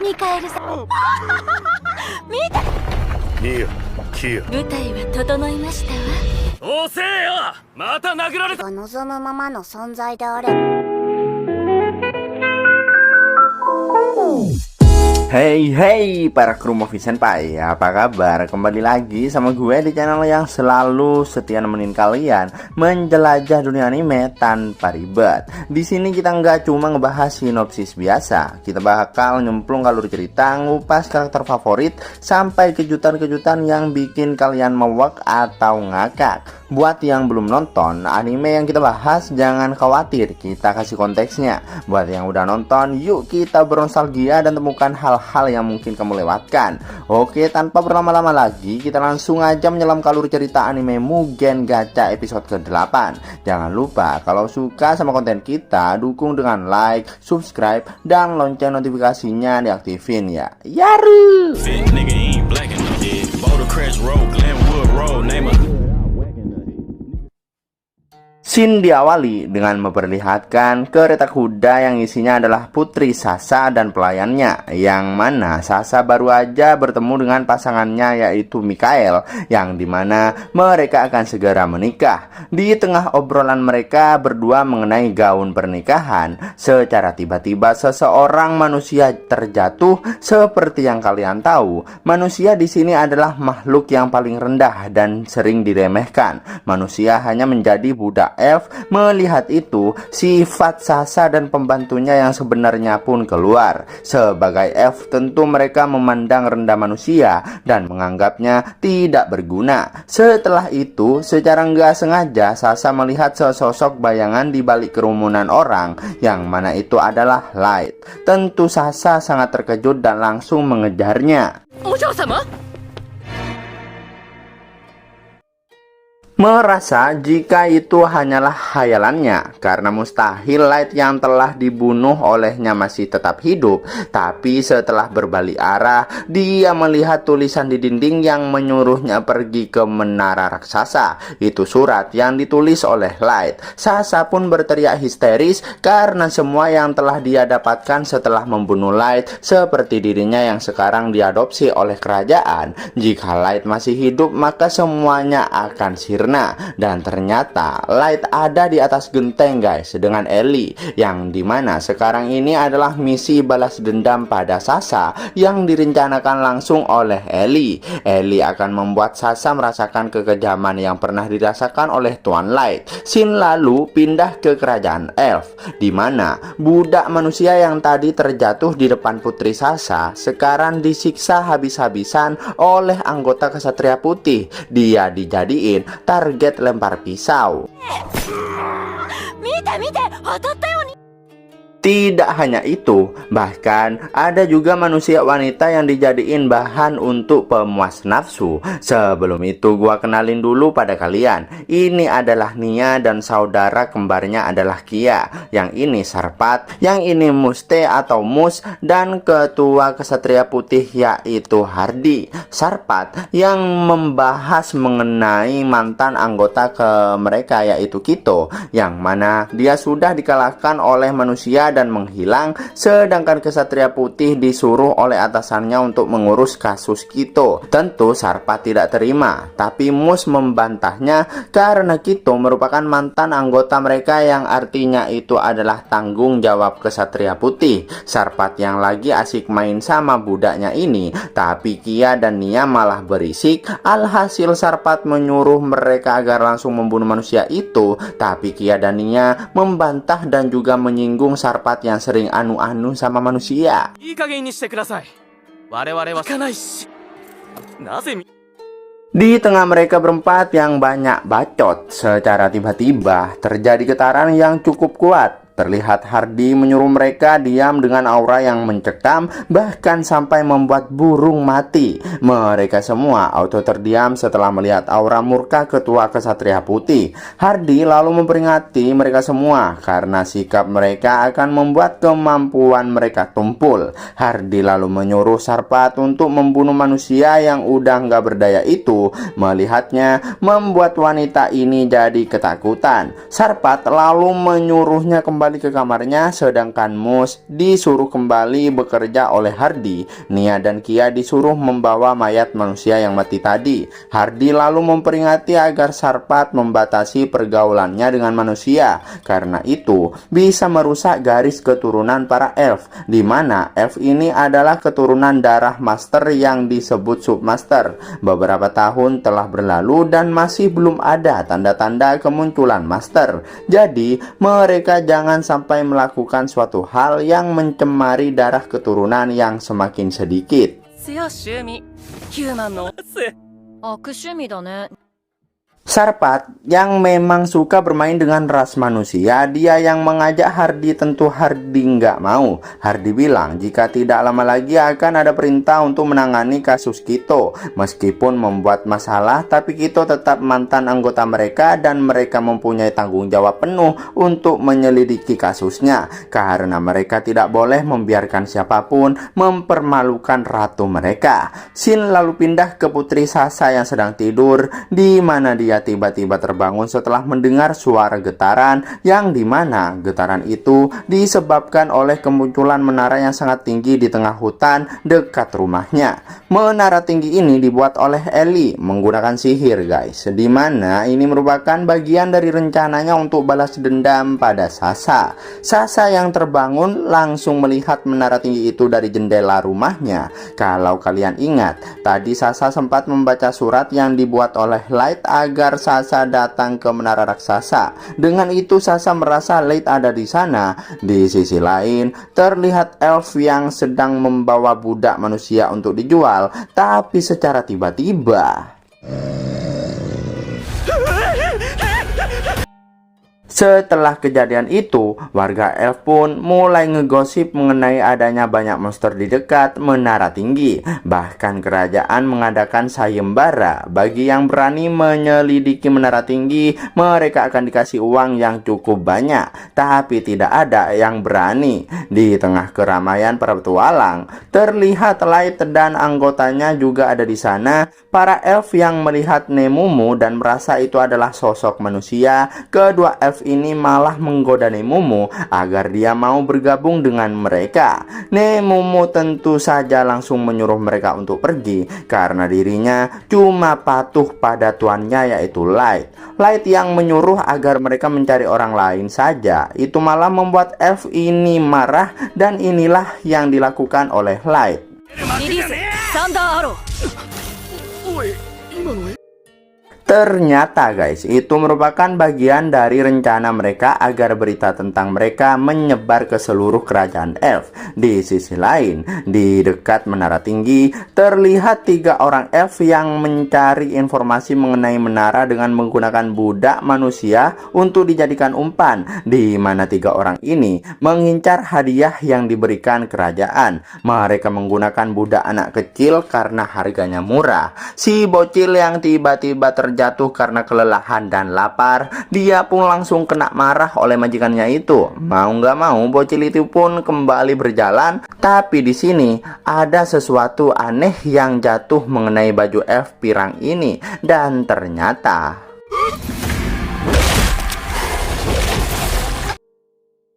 ミカエルさん見ていいよキヨ舞台は整いましたわ。遅えよまた殴られたが望むままの存在であれ。Hey hey para kru Movie Senpai, apa kabar? Kembali lagi sama gue di channel yang selalu setia nemenin kalian menjelajah dunia anime tanpa ribet. Di sini kita nggak cuma ngebahas sinopsis biasa, kita bakal nyemplung alur cerita, ngupas karakter favorit, sampai kejutan-kejutan yang bikin kalian mewek atau ngakak. Buat yang belum nonton anime yang kita bahas, jangan khawatir, kita kasih konteksnya. Buat yang udah nonton, yuk kita bernostalgia dan temukan hal-hal yang mungkin kamu lewatkan. Oke, tanpa berlama-lama lagi, kita langsung aja menyelam ke alur cerita anime Mugen Gacha episode ke-8. Jangan lupa, kalau suka sama konten kita, dukung dengan like, subscribe, dan lonceng notifikasinya diaktifin ya. Yaru! Scene diawali dengan memperlihatkan kereta kuda yang isinya adalah Putri Sasa dan pelayannya, yang mana Sasa baru aja bertemu dengan pasangannya yaitu Mikael, yang dimana mereka akan segera menikah. Di tengah obrolan mereka berdua mengenai gaun pernikahan, secara tiba-tiba seseorang manusia terjatuh. Seperti yang kalian tahu, manusia di sini adalah makhluk yang paling rendah dan sering diremehkan. Manusia hanya menjadi budak elf. Melihat itu, sifat Sasa dan pembantunya yang sebenarnya pun keluar. Sebagai elf, tentu mereka memandang rendah manusia dan menganggapnya tidak berguna. Setelah itu, secara nggak sengaja Sasa melihat sesosok bayangan di balik kerumunan orang, yang mana itu adalah Light. Tentu Sasa sangat terkejut dan langsung mengejarnya. Merasa jika itu hanyalah khayalannya, karena mustahil Light yang telah dibunuh olehnya masih tetap hidup. Tapi setelah berbalik arah, dia melihat tulisan di dinding yang menyuruhnya pergi ke menara raksasa. Itu surat yang ditulis oleh Light. Sasa pun berteriak histeris karena semua yang telah dia dapatkan setelah membunuh Light, seperti dirinya yang sekarang diadopsi oleh kerajaan. Jika Light masih hidup, maka semuanya akan sirna. Dan ternyata Light ada di atas genteng guys, dengan Ellie, yang dimana sekarang ini adalah misi balas dendam pada Sasa yang direncanakan langsung oleh Ellie. Ellie akan membuat Sasa merasakan kekejaman yang pernah dirasakan oleh Tuan Light. Scene lalu pindah ke kerajaan elf, dimana budak manusia yang tadi terjatuh di depan Putri Sasa sekarang disiksa habis-habisan oleh anggota Kesatria Putih. Dia dijadiin target lempar pisau. Tidak hanya itu, bahkan ada juga manusia wanita yang dijadiin bahan untuk pemuas nafsu. Sebelum itu gua kenalin dulu pada kalian. Ini adalah Nia dan saudara kembarnya adalah Kia. Yang ini Sarpat, yang ini Muste atau Mus, dan ketua Kesatria Putih yaitu Hardy. Sarpat yang membahas mengenai mantan anggota ke mereka yaitu Kito, yang mana dia sudah dikalahkan oleh manusia dan menghilang, sedangkan Kesatria Putih disuruh oleh atasannya untuk mengurus kasus Kito. Tentu Sarpat tidak terima, tapi Mus membantahnya karena Kito merupakan mantan anggota mereka, yang artinya itu adalah tanggung jawab Kesatria Putih. Sarpat yang lagi asik main sama budaknya ini, tapi Kia dan Nia malah berisik. Alhasil Sarpat menyuruh mereka agar langsung membunuh manusia itu, tapi Kia dan Nia membantah dan juga menyinggung Sarpat yang sering anu-anu sama manusia. Di tengah mereka berempat yang banyak bacot, secara tiba-tiba terjadi getaran yang cukup kuat. Terlihat Hardy menyuruh mereka diam dengan aura yang mencekam, bahkan sampai membuat burung mati. Mereka semua auto terdiam setelah melihat aura murka ketua Kesatria Putih. Hardy lalu memperingati mereka semua karena sikap mereka akan membuat kemampuan mereka tumpul. Hardy lalu menyuruh Sarpat untuk membunuh manusia yang udah nggak berdaya itu. Melihatnya membuat wanita ini jadi ketakutan. Sarpat lalu menyuruhnya kembali kembali ke kamarnya, sedangkan Mus disuruh kembali bekerja oleh Hardy. Nia dan Kia disuruh membawa mayat manusia yang mati tadi. Hardy lalu memperingati agar Sarpat membatasi pergaulannya dengan manusia, karena itu bisa merusak garis keturunan para elf, di mana elf ini adalah keturunan darah master yang disebut submaster. Beberapa tahun telah berlalu dan masih belum ada tanda-tanda kemunculan master. Jadi mereka jangan sampai melakukan suatu hal yang mencemari darah keturunan yang semakin sedikit. 悪趣味だね。 Sarpat yang memang suka bermain dengan ras manusia, dia yang mengajak Hardy. Tentu Hardy nggak mau. Hardy bilang jika tidak lama lagi akan ada perintah untuk menangani kasus Kito. Meskipun membuat masalah, tapi Kito tetap mantan anggota mereka dan mereka mempunyai tanggung jawab penuh untuk menyelidiki kasusnya, karena mereka tidak boleh membiarkan siapapun mempermalukan ratu mereka. Scene lalu pindah ke Putri Sasa yang sedang tidur, di mana dia tiba-tiba terbangun setelah mendengar suara getaran, yang dimana getaran itu disebabkan oleh kemunculan menara yang sangat tinggi di tengah hutan dekat rumahnya. Menara tinggi ini dibuat oleh Ellie menggunakan sihir, guys, dimana ini merupakan bagian dari rencananya untuk balas dendam pada Sasa. Sasa yang terbangun langsung melihat menara tinggi itu dari jendela rumahnya. Kalau kalian ingat, tadi Sasa sempat membaca surat yang dibuat oleh Light agar Sasa datang ke menara raksasa. Dengan itu Sasa merasa Light ada di sana. Di sisi lain, terlihat elf yang sedang membawa budak manusia untuk dijual, tapi secara tiba-tiba setelah kejadian itu, warga elf pun mulai ngegosip mengenai adanya banyak monster di dekat menara tinggi. Bahkan kerajaan mengadakan sayembara. Bagi yang berani menyelidiki menara tinggi, mereka akan dikasih uang yang cukup banyak. Tapi tidak ada yang berani. Di tengah keramaian para petualang, terlihat Light dan anggotanya juga ada di sana. Para elf yang melihat Nemumu dan merasa itu adalah sosok manusia, kedua elf ini malah menggoda Nemumu agar dia mau bergabung dengan mereka. Nemumu tentu saja langsung menyuruh mereka untuk pergi, karena dirinya cuma patuh pada tuannya, yaitu Light. Light yang menyuruh agar mereka mencari orang lain saja. Itu malah membuat elf ini marah, dan inilah yang dilakukan oleh Light. リリースサンダーアロー。 Ternyata guys, itu merupakan bagian dari rencana mereka agar berita tentang mereka menyebar ke seluruh kerajaan elf. Di sisi lain, di dekat menara tinggi, terlihat 3 orang elf yang mencari informasi mengenai menara dengan menggunakan budak manusia untuk dijadikan umpan, di mana 3 orang ini mengincar hadiah yang diberikan kerajaan. Mereka menggunakan budak anak kecil karena harganya murah. Si bocil yang tiba-tiba terjatuh karena kelelahan dan lapar, dia pun langsung kena marah oleh majikannya itu. Mau nggak mau, bocil itu pun kembali berjalan. Tapi di sini ada sesuatu aneh yang jatuh mengenai baju elf pirang ini, dan ternyata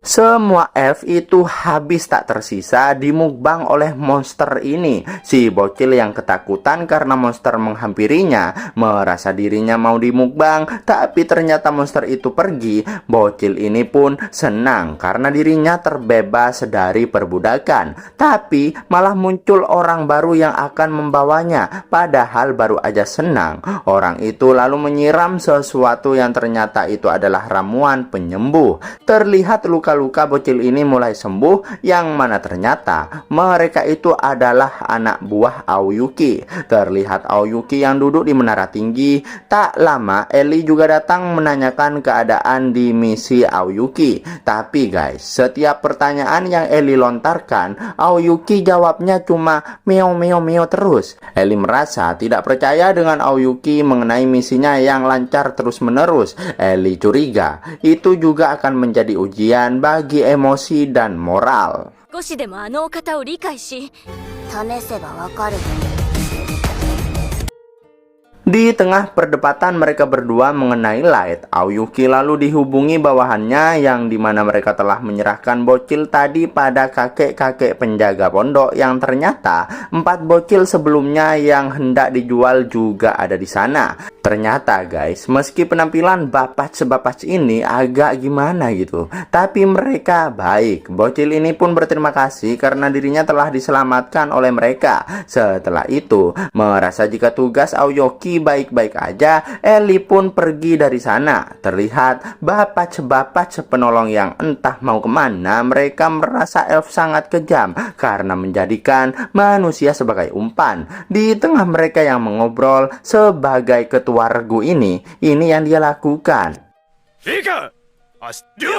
semua elf itu habis tak tersisa dimukbang oleh monster ini. Si bocil yang ketakutan karena monster menghampirinya merasa dirinya mau dimukbang, tapi ternyata monster itu pergi. Bocil ini pun senang karena dirinya terbebas dari perbudakan, tapi malah muncul orang baru yang akan membawanya. Padahal baru aja senang. Orang itu lalu menyiram sesuatu yang ternyata itu adalah ramuan penyembuh. Terlihat luka bocil ini mulai sembuh, yang mana ternyata mereka itu adalah anak buah Aoyuki. Terlihat Aoyuki yang duduk di menara tinggi. Tak lama Ellie juga datang menanyakan keadaan di misi Aoyuki. Tapi guys, setiap pertanyaan yang Ellie lontarkan, Aoyuki jawabnya cuma meow meow meow terus. Ellie merasa tidak percaya dengan Aoyuki mengenai misinya yang lancar terus menerus. Ellie curiga itu juga akan menjadi ujian bagi emosi dan moral. 少しでもあのお方を理解し、試せばわかる。Di tengah perdebatan mereka berdua mengenai Light, Aoyuki lalu dihubungi bawahannya yang dimana mereka telah menyerahkan bocil tadi pada kakek-kakek penjaga pondok yang ternyata 4 bocil sebelumnya yang hendak dijual juga ada di sana. Ternyata guys, meski penampilan bapac ini agak gimana gitu, tapi mereka baik. Bocil ini pun berterima kasih karena dirinya telah diselamatkan oleh mereka. Setelah itu, merasa jika tugas Aoyuki baik-baik aja, Ellie pun pergi dari sana. Terlihat bapac penolong yang entah mau kemana. Mereka merasa elf sangat kejam karena menjadikan manusia sebagai umpan. Di tengah mereka yang mengobrol sebagai ketua regu ini yang dia lakukan. いいか了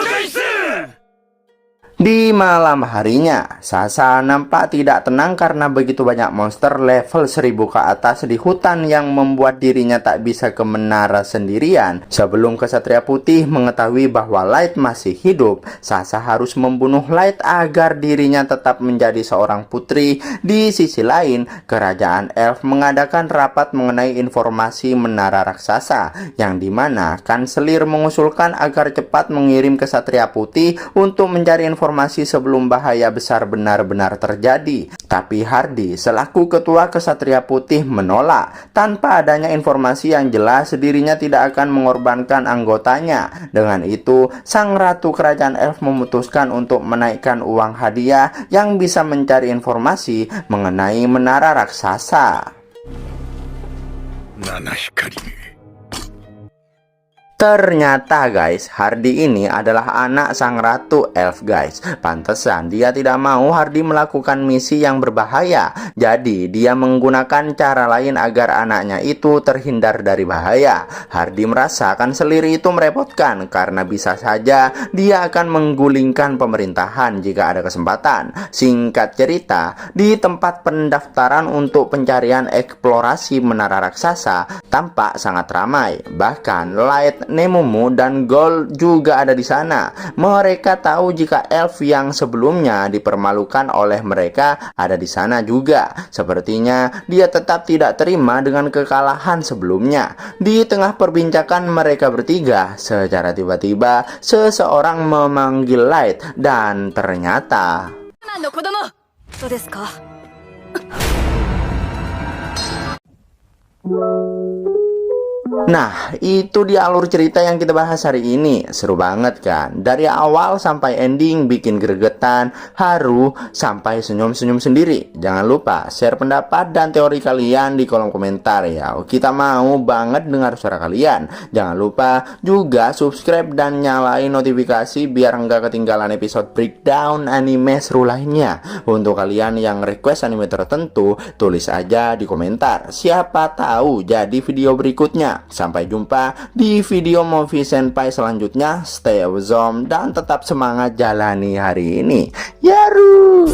解っす Di malam harinya, Sasa nampak tidak tenang karena begitu banyak monster level 1000 ke atas di hutan yang membuat dirinya tak bisa ke menara sendirian. Sebelum Kesatria Putih mengetahui bahwa Light masih hidup, Sasa harus membunuh Light agar dirinya tetap menjadi seorang putri. Di sisi lain, kerajaan elf mengadakan rapat mengenai informasi menara raksasa, yang dimana kanselir mengusulkan agar cepat mengirim Kesatria Putih untuk mencari informasi sebelum bahaya besar benar-benar terjadi. Tapi Hardy selaku ketua Kesatria Putih menolak. Tanpa adanya informasi yang jelas, dirinya tidak akan mengorbankan anggotanya. Dengan itu, sang ratu kerajaan elf memutuskan untuk menaikkan uang hadiah yang bisa mencari informasi mengenai menara raksasa. 七光 Ternyata guys, Hardy ini adalah anak sang ratu elf guys. Pantesan dia tidak mau Hardy melakukan misi yang berbahaya. Jadi dia menggunakan cara lain agar anaknya itu terhindar dari bahaya. Hardy merasa kanselir itu merepotkan karena bisa saja dia akan menggulingkan pemerintahan jika ada kesempatan. Singkat cerita, di tempat pendaftaran untuk pencarian eksplorasi menara raksasa tampak sangat ramai. Bahkan Light, Nemumu dan Gold juga ada di sana. Mereka tahu jika elf yang sebelumnya dipermalukan oleh mereka ada di sana juga. Sepertinya dia tetap tidak terima dengan kekalahan sebelumnya. Di tengah perbincangan mereka bertiga, secara tiba-tiba seseorang memanggil Light dan ternyata の子供そうですか Nah, itu dia alur cerita yang kita bahas hari ini. Seru banget kan? Dari awal sampai ending bikin gregetan, haru, sampai senyum-senyum sendiri. Jangan lupa share pendapat dan teori kalian di kolom komentar ya. Kita mau banget dengar suara kalian. Jangan lupa juga subscribe dan nyalain notifikasi biar nggak ketinggalan episode breakdown anime seru lainnya. Untuk kalian yang request anime tertentu, tulis aja di komentar. Siapa tahu jadi video berikutnya. Sampai jumpa di video Movie Senpai selanjutnya. Stay awesome dan tetap semangat jalani hari ini. Yaru!